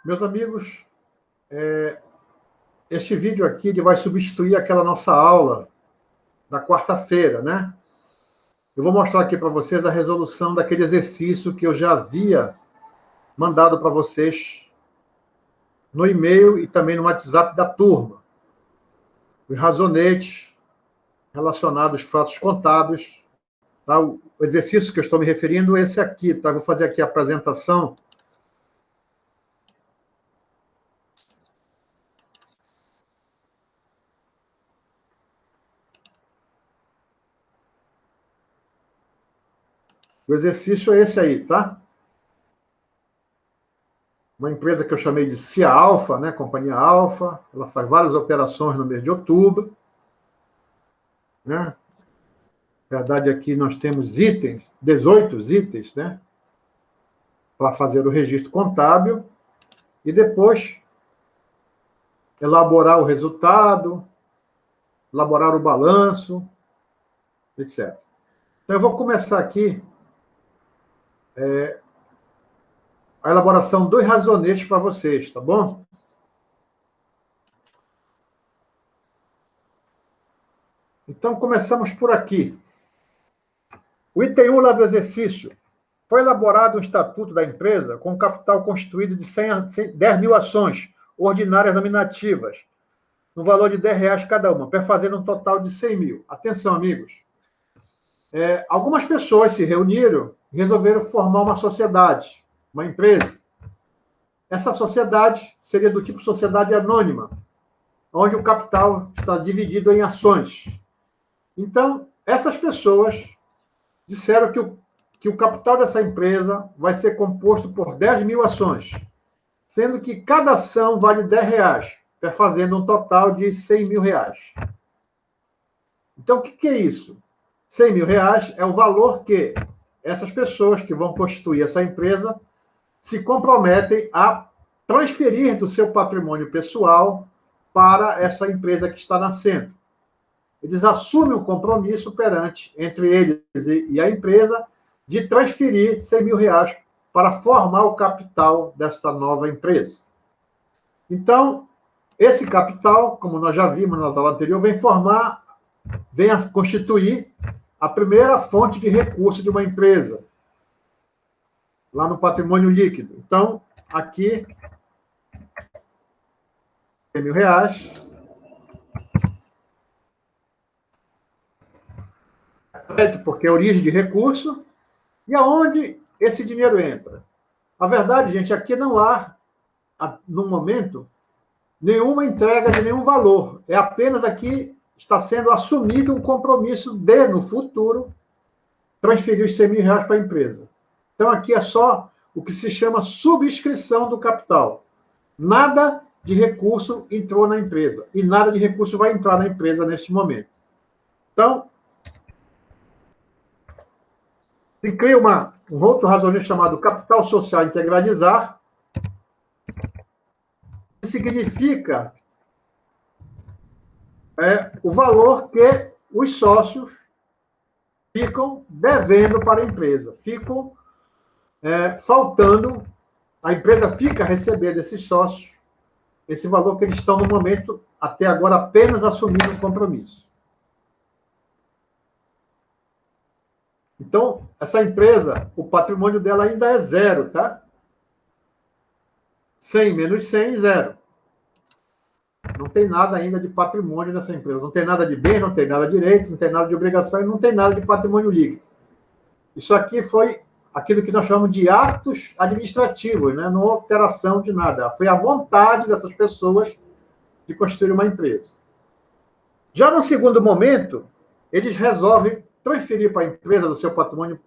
Meus amigos, este vídeo aqui ele vai substituir aquela nossa aula da quarta-feira, né? Eu vou mostrar aqui para vocês a resolução daquele exercício que eu já havia mandado para vocês no e-mail e também no WhatsApp da turma. Os razonetes relacionados aos fatos contábeis. Tá? O exercício que eu estou me referindo é esse aqui, tá? Vou fazer aqui a apresentação. O exercício é esse aí, tá? Uma empresa que eu chamei de CIA Alfa, né? Companhia Alfa. Ela faz várias operações no mês de outubro, né? Na verdade, aqui nós temos itens, 18 itens, né? Para fazer o registro contábil e depois elaborar o resultado, elaborar o balanço, etc. Então, eu vou começar aqui a elaboração de 2 razonetes para vocês, tá bom? Então, começamos por aqui. O item 1 lá do exercício. Foi elaborado um estatuto da empresa com capital constituído de 10 mil ações ordinárias nominativas, no valor de R$ 10 cada uma, perfazendo um total de 100 mil. Atenção, amigos. Algumas pessoas se reuniram e resolveram formar uma sociedade, uma empresa. Essa sociedade seria do tipo sociedade anônima, onde o capital está dividido em ações. Então, essas pessoas disseram que o capital dessa empresa vai ser composto por 10 mil ações, sendo que cada ação vale R$ 10, fazendo um total de 100 mil reais. Então, o que é isso? 100 mil reais é o valor que essas pessoas que vão constituir essa empresa se comprometem a transferir do seu patrimônio pessoal para essa empresa que está nascendo. Eles assumem o compromisso perante entre eles e a empresa de transferir 100 mil reais para formar o capital desta nova empresa. Então, esse capital, como nós já vimos na aula anterior, vem a constituir a primeira fonte de recurso de uma empresa, lá no patrimônio líquido. Então, aqui, 100 mil reais. Porque é origem de recurso. E aonde esse dinheiro entra? A verdade, gente, aqui não há, no momento, nenhuma entrega de nenhum valor. É apenas aqui está sendo assumido um compromisso de, no futuro, transferir os 100 mil reais para a empresa. Então, aqui é só o que se chama subscrição do capital. Nada de recurso entrou na empresa e nada de recurso vai entrar na empresa neste momento. Então, se cria um outro razonamento chamado capital social integralizar, que significa o valor que os sócios ficam devendo para a empresa, ficam faltando, a empresa fica a receber desses sócios esse valor que eles estão, no momento, até agora, apenas assumindo um compromisso. Então, essa empresa, o patrimônio dela ainda é zero, tá? 100 menos 100, zero. Não tem nada ainda de patrimônio nessa empresa. Não tem nada de bem, não tem nada de direito, não tem nada de obrigação e não tem nada de patrimônio líquido. Isso aqui foi aquilo que nós chamamos de atos administrativos, né? Não alteração de nada. Foi a vontade dessas pessoas de construir uma empresa. Já no segundo momento, eles resolvem transferir para a empresa do seu patrimônio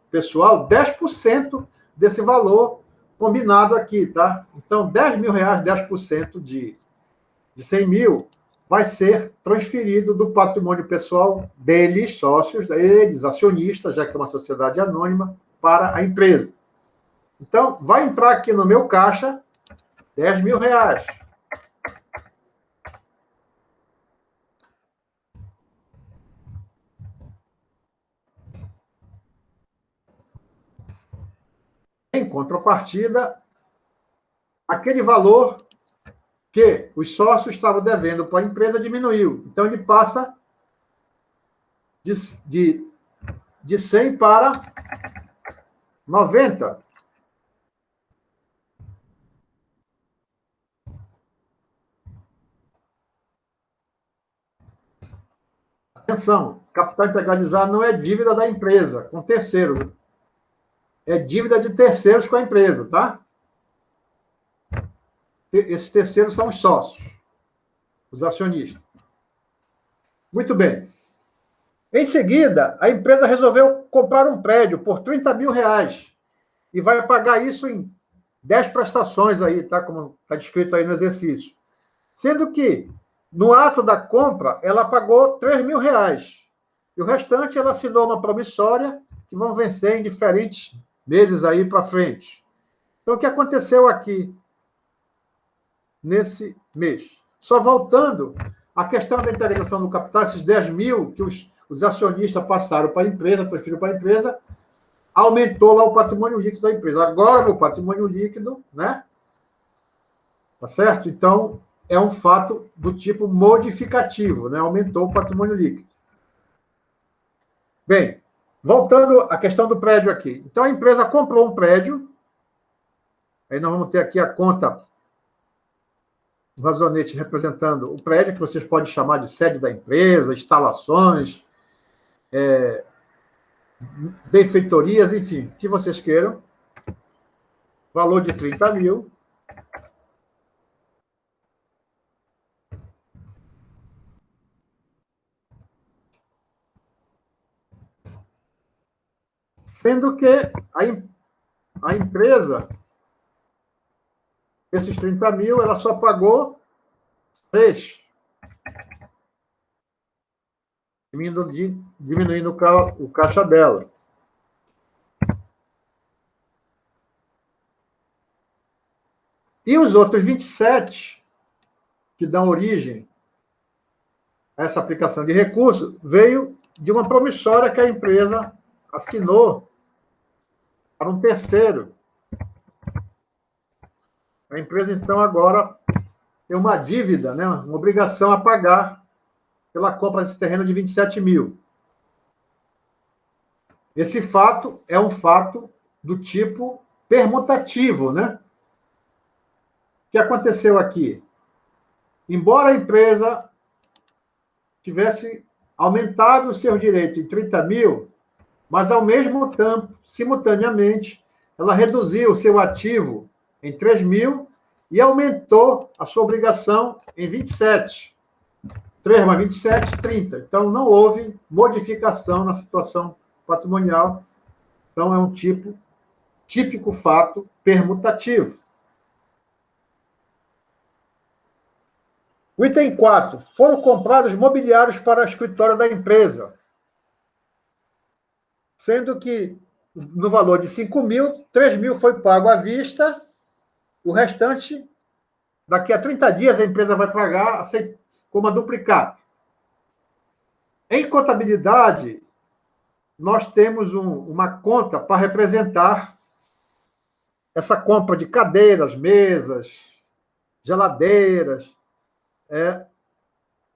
pessoal 10% desse valor combinado aqui, tá? Então, 10 mil reais, 10% de 100 mil, vai ser transferido do patrimônio pessoal deles, sócios, deles, acionistas, já que é uma sociedade anônima, para a empresa. Então, vai entrar aqui no meu caixa 10 mil reais. Em contrapartida, aquele valor que os sócios estavam devendo para a empresa diminuiu. Então, ele passa de, de, de 100 para 90. Atenção, capital integralizado não é dívida da empresa com terceiros. É dívida de terceiros com a empresa, tá? Esses terceiros são os sócios, os acionistas. Muito bem. Em seguida, a empresa resolveu comprar um prédio por R$ 30.000 e vai pagar isso em 10 prestações aí, tá? Como está descrito aí no exercício. Sendo que, no ato da compra, ela pagou R$ 3.000. E o restante ela assinou uma promissória que vão vencer em diferentes meses aí para frente. Então, o que aconteceu aqui nesse mês? Só voltando, a questão da integração do capital, esses 10 mil que os acionistas passaram para a empresa, transferiram para a empresa, aumentou lá o patrimônio líquido da empresa. Agora, o patrimônio líquido, né? Tá certo? Então, é um fato do tipo modificativo, né? Aumentou o patrimônio líquido. Bem, voltando à questão do prédio aqui. Então, a empresa comprou um prédio, aí nós vamos ter aqui a conta, o razonete representando o prédio, que vocês podem chamar de sede da empresa, instalações, benfeitorias, enfim, o que vocês queiram. Valor de 30 mil. Sendo que a empresa, esses 30 mil, ela só pagou 3, diminuindo o caixa dela. E os outros 27, que dão origem a essa aplicação de recursos, veio de uma promissória que a empresa assinou para um terceiro. A empresa, então, agora tem uma dívida, né, uma obrigação a pagar pela compra desse terreno de 27 mil. Esse fato é um fato do tipo permutativo, né? O que aconteceu aqui? Embora a empresa tivesse aumentado o seu direito em 30 mil, mas, ao mesmo tempo, simultaneamente, ela reduziu o seu ativo em 3 mil e aumentou a sua obrigação em 27. 3 mais 27, 30. Então, não houve modificação na situação patrimonial. Então, é um típico fato permutativo. O item 4. Foram comprados mobiliários para o escritório da empresa, sendo que, no valor de 5 mil, 3 mil foi pago à vista, o restante, daqui a 30 dias, a empresa vai pagar como a duplicata. Em contabilidade, nós temos uma conta para representar essa compra de cadeiras, mesas, geladeiras,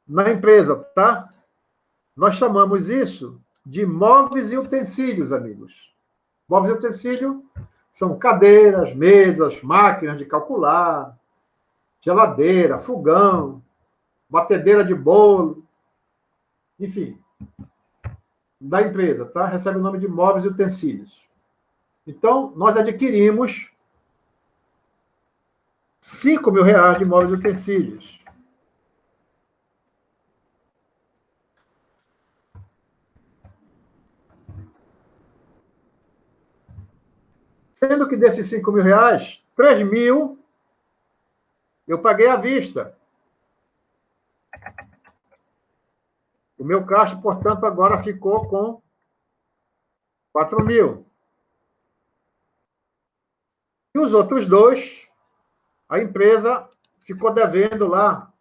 na empresa, tá? Nós chamamos isso de móveis e utensílios, amigos. Móveis e utensílios são cadeiras, mesas, máquinas de calcular, geladeira, fogão, batedeira de bolo, enfim, da empresa, tá? Recebe o nome de móveis e utensílios. Então, nós adquirimos R$ 5.000 de móveis e utensílios. Sendo que desses R$ 5.000, 3 mil eu paguei à vista. O meu caixa, portanto, agora ficou com 4 mil. E os outros 2, a empresa ficou devendo lá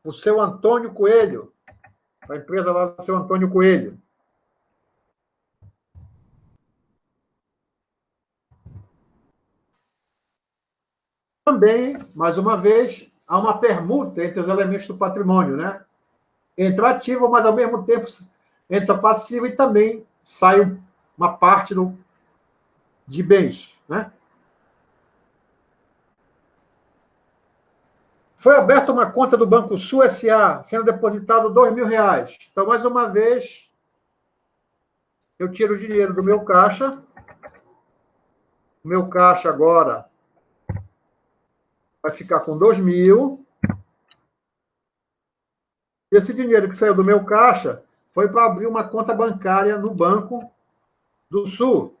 o seu Antônio Coelho, a empresa lá do seu Antônio Coelho. Também, mais uma vez, há uma permuta entre os elementos do patrimônio, né? Entra ativo, mas ao mesmo tempo entra passivo e também sai uma parte de bens, né? Foi aberta uma conta do Banco Sul S.A., sendo depositado R$ 2.000. Então, mais uma vez, eu tiro o dinheiro do meu caixa. O meu caixa agora vai ficar com 2.000. Esse dinheiro que saiu do meu caixa foi para abrir uma conta bancária no Banco do Sul.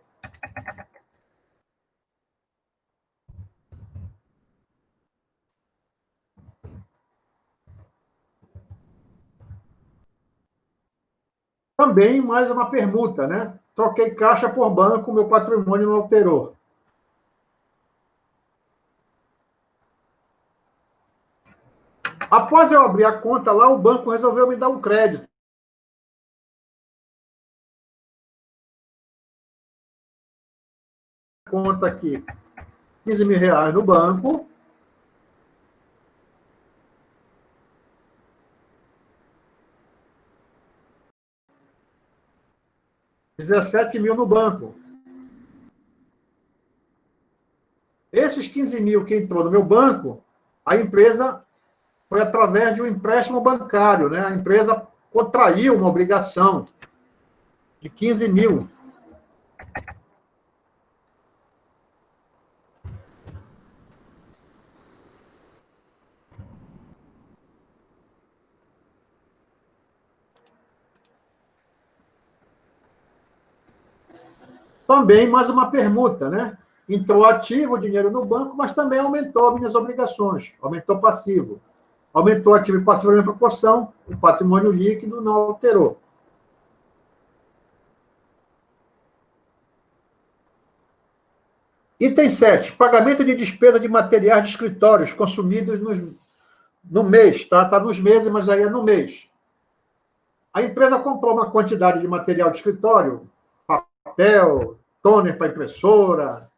Também mais uma permuta, né? Troquei caixa por banco, meu patrimônio não alterou. Após eu abrir a conta lá, o banco resolveu me dar um crédito. Conta aqui, R$ 15.000 no banco. R$ 17.000 no banco. Esses 15.000 que entrou no meu banco, a empresa foi através de um empréstimo bancário, né? A empresa contraiu uma obrigação de 15.000. Também mais uma permuta, né? Entrou ativo o dinheiro no banco, mas também aumentou minhas obrigações, aumentou passivo. Aumentou ativo e passivo na proporção, o patrimônio líquido não alterou. Item 7, pagamento de despesa de materiais de escritórios consumidos no mês, tá? Está nos meses, mas aí é no mês. A empresa comprou uma quantidade de material de escritório, papel, toner para impressora,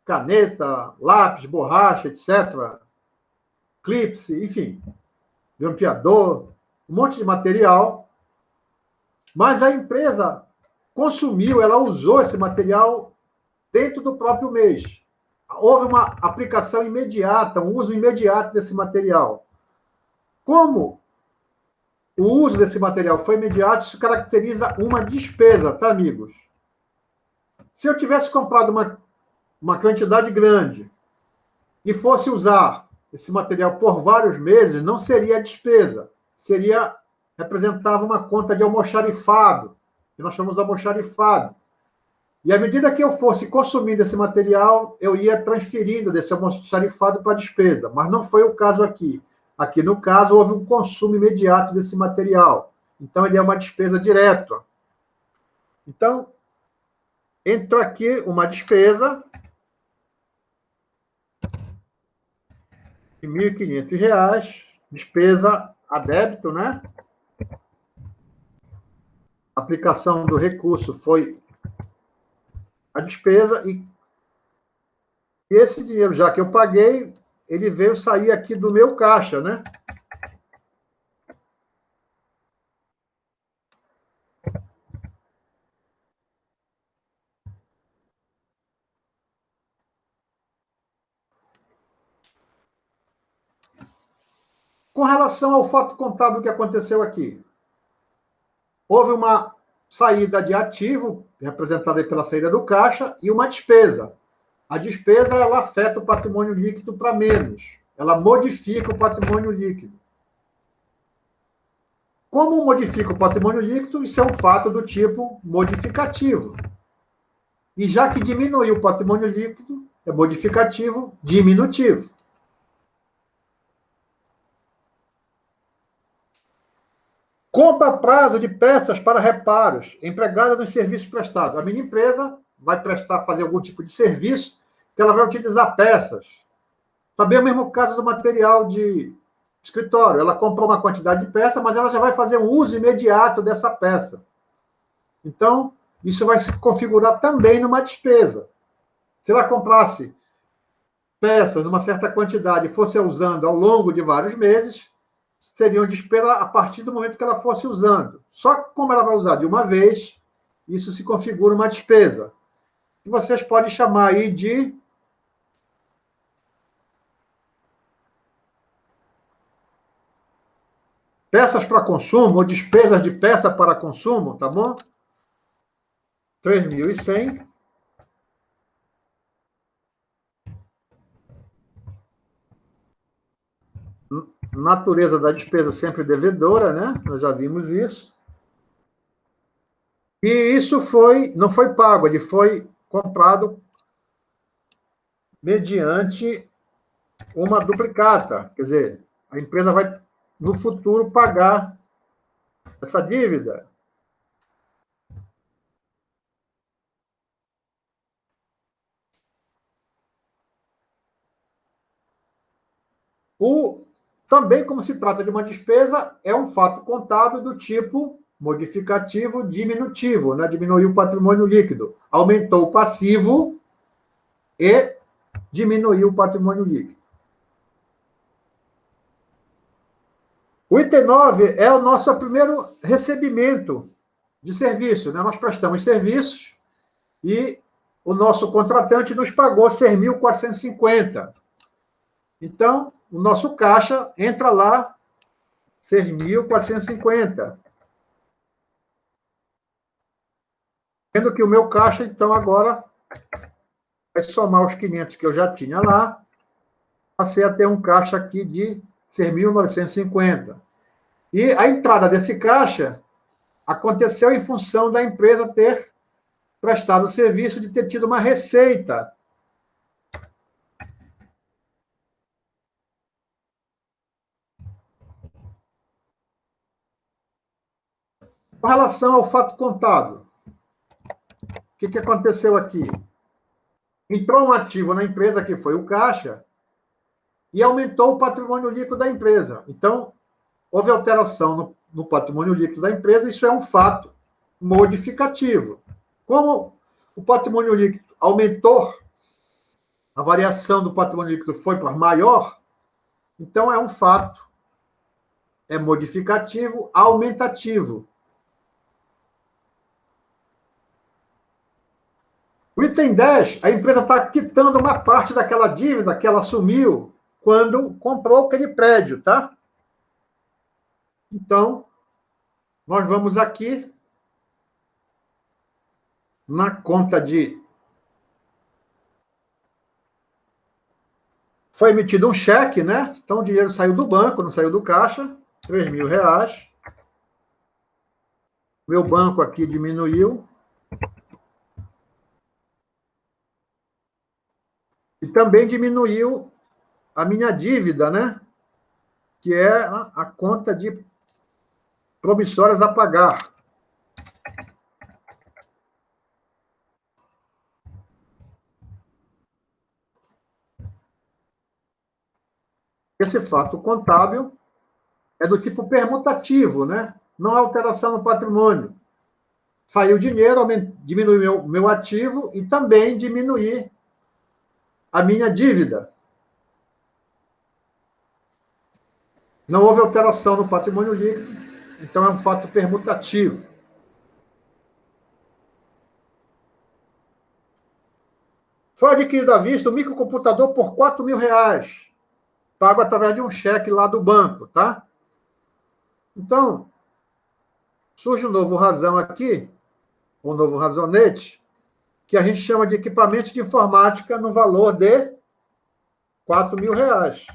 caneta, lápis, borracha, etc., clips, enfim, grampeador, um monte de material, mas a empresa consumiu, ela usou esse material dentro do próprio mês. Houve uma aplicação imediata, um uso imediato desse material. Como o uso desse material foi imediato, isso caracteriza uma despesa, tá, amigos? Se eu tivesse comprado uma quantidade grande e fosse usar esse material por vários meses, não seria despesa, representava uma conta de almoxarifado, que nós chamamos de almoxarifado. E à medida que eu fosse consumindo esse material, eu ia transferindo desse almoxarifado para a despesa, mas não foi o caso aqui. Aqui, no caso, houve um consumo imediato desse material. Então, ele é uma despesa direta. Então, entra aqui uma despesa de R$ 1.500, despesa a débito, né? A aplicação do recurso foi a despesa e esse dinheiro, já que eu paguei, ele veio sair aqui do meu caixa, né? Com relação ao fato contábil que aconteceu aqui, houve uma saída de ativo, representada pela saída do caixa, e uma despesa. A despesa, ela afeta o patrimônio líquido para menos. Ela modifica o patrimônio líquido. Como modifica o patrimônio líquido, isso é um fato do tipo modificativo. E já que diminuiu o patrimônio líquido, é modificativo diminutivo. Compra a prazo de peças para reparos, empregada nos serviços prestados. A minha empresa vai fazer algum tipo de serviço, que ela vai utilizar peças. Também é o mesmo caso do material de escritório. Ela comprou uma quantidade de peça, mas ela já vai fazer um uso imediato dessa peça. Então, isso vai se configurar também numa despesa. Se ela comprasse peças, numa certa quantidade, fosse usando ao longo de vários meses, seriam despesas a partir do momento que ela fosse usando. Só que, como ela vai usar de uma vez, isso se configura uma despesa. Que vocês podem chamar aí de peças para consumo, ou despesas de peça para consumo, tá bom? 3.100. Natureza da despesa sempre devedora, né? Nós já vimos isso. E isso não foi pago, ele foi comprado mediante uma duplicata. Quer dizer, a empresa vai, no futuro, pagar essa dívida. Também, como se trata de uma despesa, é um fato contábil do tipo modificativo diminutivo, né? Diminuiu o patrimônio líquido, aumentou o passivo e diminuiu o patrimônio líquido. O item 9 é o nosso primeiro recebimento de serviço, né? Nós prestamos serviços e o nosso contratante nos pagou 6.450. Então, o nosso caixa entra lá 6.450. Sendo que o meu caixa, então, agora vai somar os 500 que eu já tinha lá, passei a ter um caixa aqui de 6.950. E a entrada desse caixa aconteceu em função da empresa ter prestado o serviço, de ter tido uma receita. Com relação ao fato contábil, o que aconteceu aqui? Entrou um ativo na empresa, que foi o caixa, e aumentou o patrimônio líquido da empresa. Então, houve alteração no patrimônio líquido da empresa, isso é um fato modificativo. Como o patrimônio líquido aumentou, a variação do patrimônio líquido foi para maior, então é um fato, é modificativo, aumentativo. O item 10, a empresa está quitando uma parte daquela dívida que ela assumiu quando comprou aquele prédio, tá? Então, nós vamos aqui na conta de... Foi emitido um cheque, né? Então, o dinheiro saiu do banco, não saiu do caixa, R$ 3.000. Meu banco aqui diminuiu. E também diminuiu a minha dívida, né? Que é a conta de promissórias a pagar. Esse fato contábil é do tipo permutativo, né? Não há alteração no patrimônio. Saiu dinheiro, diminuiu meu ativo e também diminuir a minha dívida. Não houve alteração no patrimônio líquido, então é um fato permutativo. Foi adquirido à vista um microcomputador por R$ 4.000, pago através de um cheque lá do banco, tá? Então, surge um novo razão aqui, um novo razonete, que a gente chama de equipamento de informática no valor de R$ 4.000.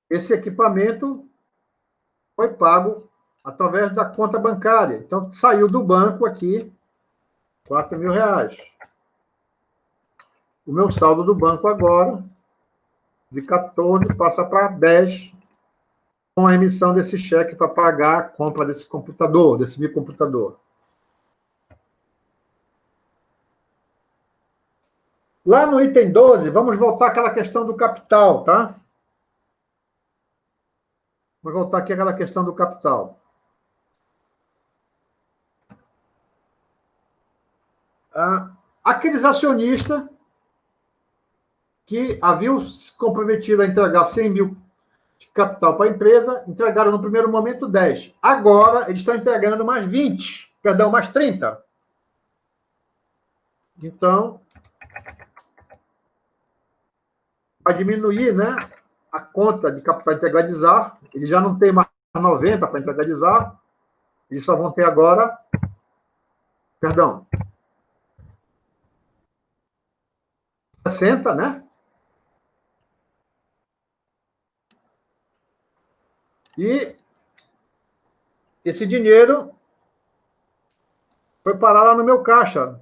Esse equipamento foi pago através da conta bancária. Então, saiu do banco aqui R$ 4.000. O meu saldo do banco agora, de 14, passa para 10, com a emissão desse cheque para pagar a compra desse computador, desse microcomputador. Lá no item 12, vamos voltar àquela questão do capital, tá? Vamos voltar aqui àquela questão do capital. aqueles acionistas que haviam se comprometido a entregar 100 mil de capital para a empresa, entregaram no primeiro momento 10. Agora, eles estão entregando mais 20, perdão, mais 30. Então, vai diminuir, né, a conta de capital integralizar. Eles já não têm mais 90 para integralizar, eles só vão ter agora, perdão, 60, né? E esse dinheiro foi parar lá no meu caixa.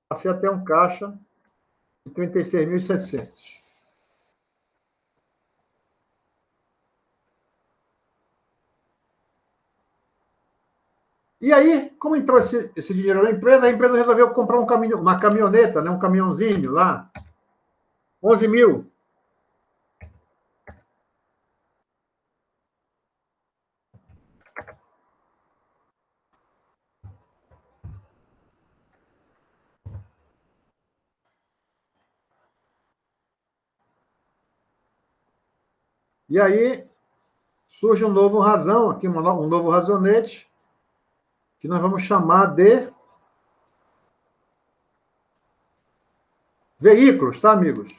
Passei a ter um caixa de 36.700. E aí, como entrou esse dinheiro na empresa, a empresa resolveu comprar uma caminhoneta, né, um caminhãozinho lá, 11 mil. E aí surge um novo razão, aqui um novo razonete, que nós vamos chamar de veículos, tá, amigos?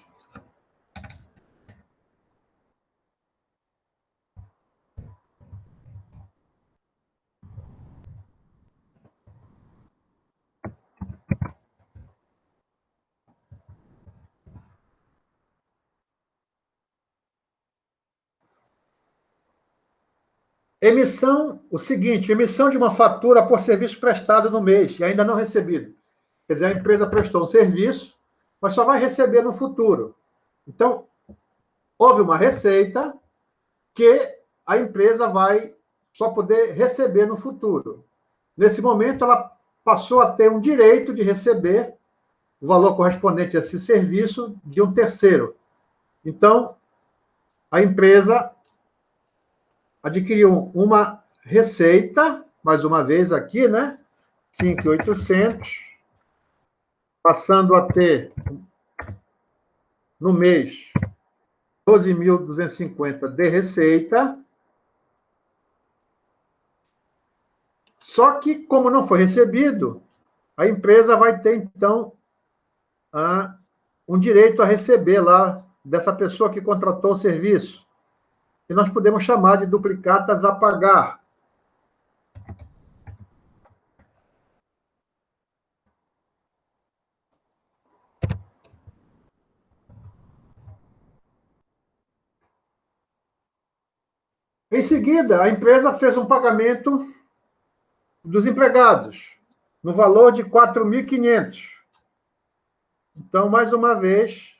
Emissão, o seguinte, emissão de uma fatura por serviço prestado no mês e ainda não recebido. Quer dizer, a empresa prestou um serviço, mas só vai receber no futuro. Então, houve uma receita que a empresa vai só poder receber no futuro. Nesse momento, ela passou a ter um direito de receber o valor correspondente a esse serviço de um terceiro. Então, a empresa adquiriu uma receita, mais uma vez aqui, né? 5.800, passando a ter, no mês, 12.250 de receita. Só que, como não foi recebido, a empresa vai ter, então, um direito a receber lá dessa pessoa que contratou o serviço, que nós podemos chamar de duplicatas a pagar. Em seguida, a empresa fez um pagamento dos empregados, no valor de 4.500. Então, mais uma vez,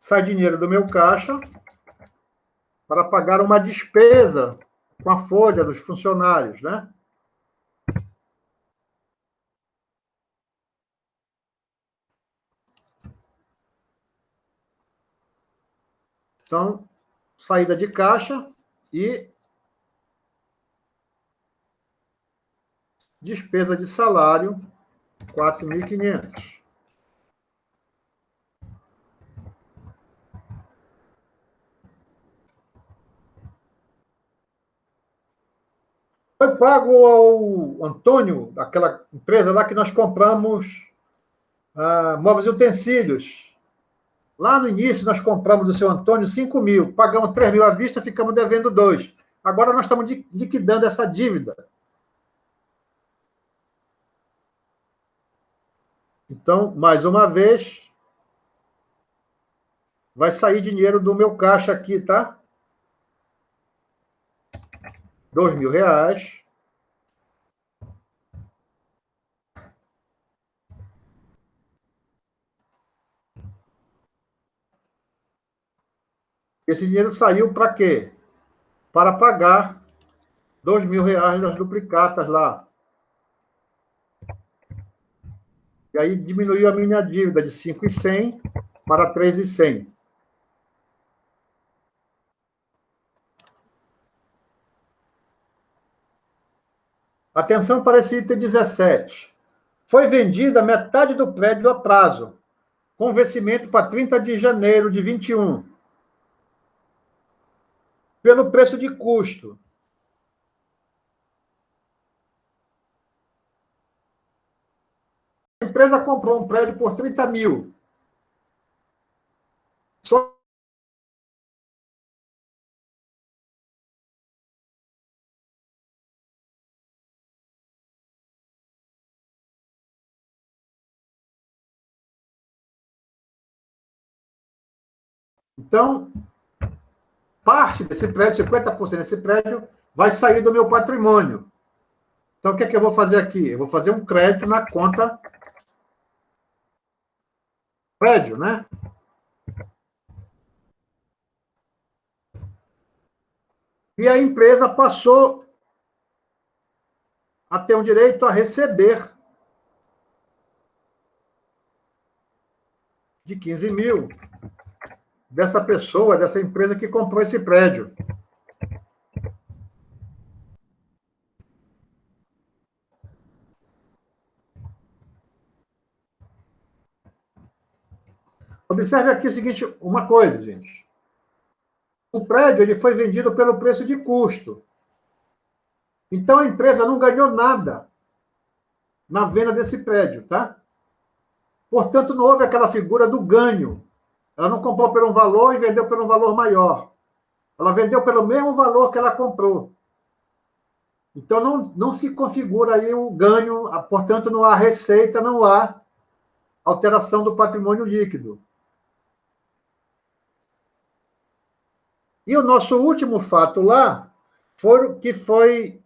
sai dinheiro do meu caixa para pagar uma despesa com a folha dos funcionários, né? Então, saída de caixa e despesa de salário, 4.500. Foi pago ao Antônio, aquela empresa lá que nós compramos móveis e utensílios. Lá no início, nós compramos do seu Antônio 5 mil, pagamos 3 mil à vista, ficamos devendo 2. Agora nós estamos liquidando essa dívida. Então, mais uma vez, vai sair dinheiro do meu caixa aqui, tá? 2.000 reais. Esse dinheiro saiu para quê? Para pagar 2.000 reais das duplicatas lá. E aí diminuiu a minha dívida de 5.100 para 3.100. Atenção para esse item 17. Foi vendida metade do prédio a prazo, com vencimento para 30 de janeiro de 21, pelo preço de custo. A empresa comprou um prédio por 30 mil. Só então, parte desse prédio, 50% desse prédio, vai sair do meu patrimônio. Então, o que é que eu vou fazer aqui? Eu vou fazer um crédito na conta prédio, né? E a empresa passou a ter um direito a receber de 15 mil dessa pessoa, dessa empresa que comprou esse prédio. Observe aqui o seguinte, uma coisa, gente. O prédio ele foi vendido pelo preço de custo. Então, a empresa não ganhou nada na venda desse prédio, tá? Portanto, não houve aquela figura do ganho. Ela não comprou por um valor e vendeu por um valor maior. Ela vendeu pelo mesmo valor que ela comprou. Então, não se configura aí o ganho, portanto, não há receita, não há alteração do patrimônio líquido. E o nosso último fato lá foi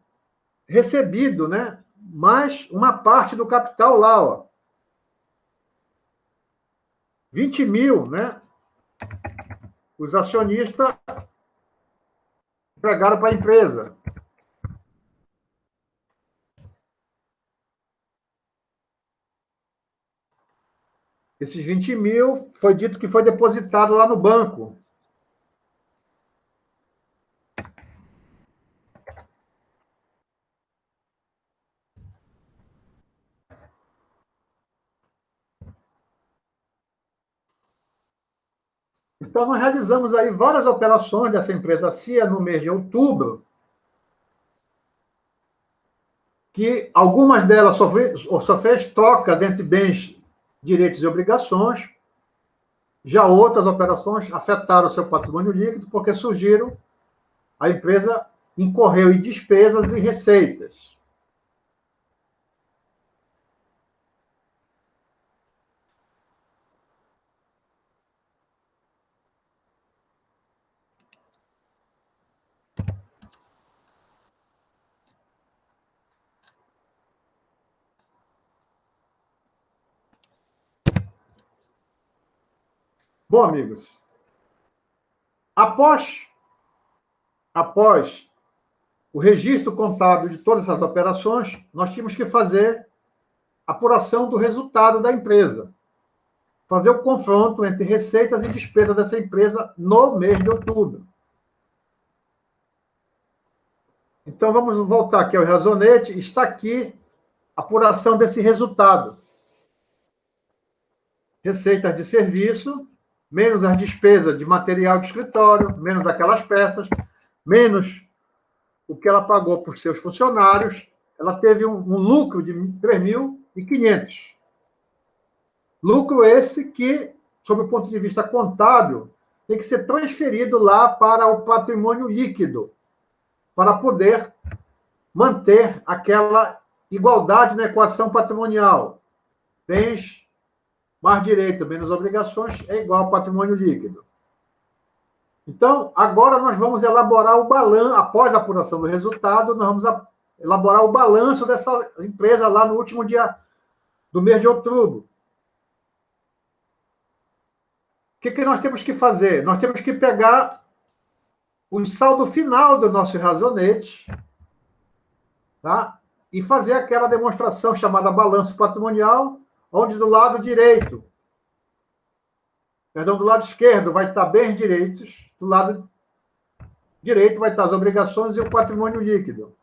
recebido, né? Mais uma parte do capital lá, ó. 20 mil, né? Os acionistas entregaram para a empresa. Esses 20 mil foi dito que foi depositado lá no banco. Então, nós realizamos aí várias operações dessa empresa CIA no mês de outubro, que algumas delas só fez trocas entre bens, direitos e obrigações, já outras operações afetaram o seu patrimônio líquido, porque surgiram, a empresa incorreu em despesas e receitas. Bom, amigos, após o registro contábil de todas essas operações, nós tínhamos que fazer apuração do resultado da empresa, fazer o confronto entre receitas e despesas dessa empresa no mês de outubro. Então, vamos voltar aqui ao razonete. Está aqui a apuração desse resultado. Receitas de serviço, menos as despesas de material de escritório, menos aquelas peças, menos o que ela pagou por seus funcionários. Ela teve um lucro de 3.500. Lucro esse que, sob o ponto de vista contábil, tem que ser transferido lá para o patrimônio líquido, para poder manter aquela igualdade na equação patrimonial. Bens mais direito menos obrigações é igual ao patrimônio líquido. Então, agora nós vamos elaborar o balanço, após a apuração do resultado, nós vamos elaborar o balanço dessa empresa lá no último dia do mês de outubro. O que nós temos que fazer? Nós temos que pegar o saldo final do nosso razonete, tá? E fazer aquela demonstração chamada balanço patrimonial, onde do lado direito, perdão, do lado esquerdo vai estar bens direitos, do lado direito vai estar as obrigações e o patrimônio líquido,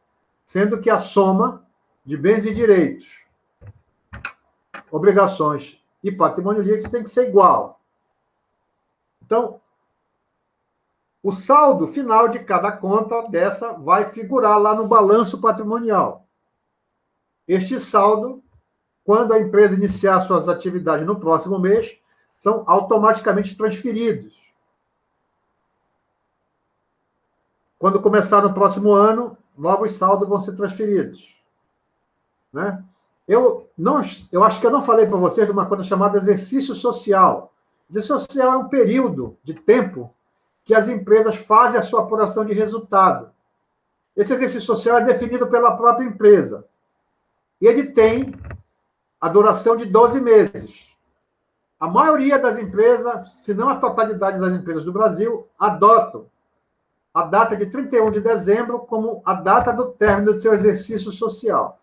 sendo que a soma de bens e direitos, obrigações e patrimônio líquido tem que ser igual. Então, o saldo final de cada conta dessa vai figurar lá no balanço patrimonial. Este saldo, quando a empresa iniciar suas atividades no próximo mês, são automaticamente transferidos. Quando começar no próximo ano, novos saldos vão ser transferidos. Né? Eu acho que eu não falei para vocês de uma coisa chamada exercício social. Exercício social é um período de tempo que as empresas fazem a sua apuração de resultado. Esse exercício social é definido pela própria empresa. E ele tem a duração de 12 meses. A maioria das empresas, se não a totalidade das empresas do Brasil, adotam a data de 31 de dezembro como a data do término do seu exercício social.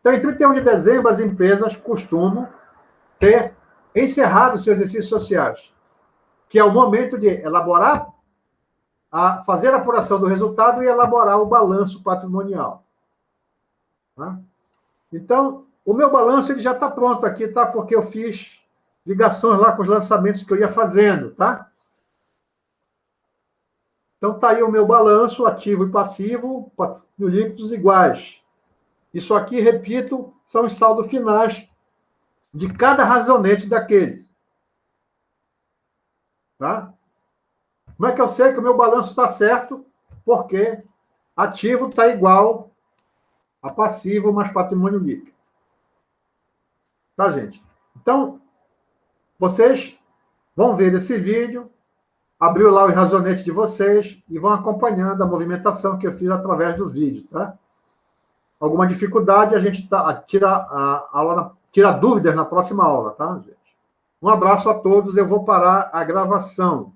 Então, em 31 de dezembro, as empresas costumam ter encerrado seus exercícios sociais, que é o momento de elaborar, fazer a apuração do resultado e elaborar o balanço patrimonial. Tá? Então, o meu balanço ele já está pronto aqui, tá? Porque eu fiz ligações lá com os lançamentos que eu ia fazendo, tá? Então, está aí o meu balanço, ativo e passivo, no líquidos iguais. Isso aqui, repito, são os saldos finais de cada razonete daqueles. Tá? Como é que eu sei que o meu balanço está certo? Porque ativo está igual a passivo mais patrimônio líquido. Tá, gente? Então, vocês vão ver esse vídeo, abriu lá os razonetes de vocês e vão acompanhando a movimentação que eu fiz através do vídeo, tá? Alguma dificuldade, a gente tira dúvidas na próxima aula, tá, gente? Um abraço a todos, eu vou parar a gravação.